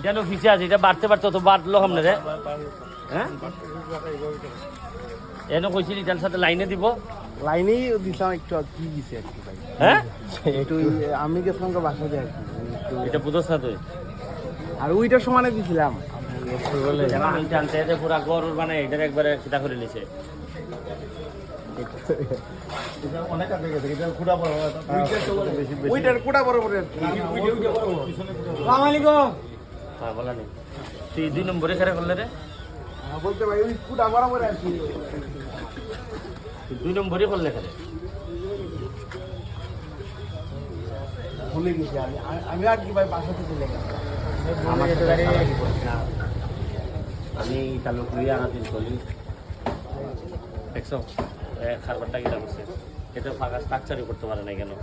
এটা অফিসে আছে, এটা বাড়তে বাড়তে তো বাড়লো সামনে রে। হ্যাঁ এনে কইছিলি তার সাথে লাইনে দিব, লাইনেই দিছিলাম একটু কি দিছে আর কি ভাই। হ্যাঁ একটু আমি গেছিলাম তো বাসাতে আর কি একটু। এটা বুঝছ না তুই? আর ওইটার সমানে দিছিলাম। আমি জানতে যে পুরা গরুর মানে এটার একবারে কিতা করে নিছে। ওইটার কুড়া বড় বড় আর কি। আসসালামু আলাইকুম। হ্যাঁ বলা নেই, তুই 2 নম্বরে খেলা করলে রে, বলতে ভাই ওই কুড়া বড় বড় আর কি। তুই 2 নম্বরে করলে খেলে। ভুলে গেছি আমি আর কি ভাই বাসাতে চলে গেছি। আমার সাথে চালাকি করিস না। আমি তালুক লুই আনাদিন চলি দেখছো খারবারটা কিনা করছে, এটা ফাঁকা স্ট্রাকচারই করতে পারে না কেন?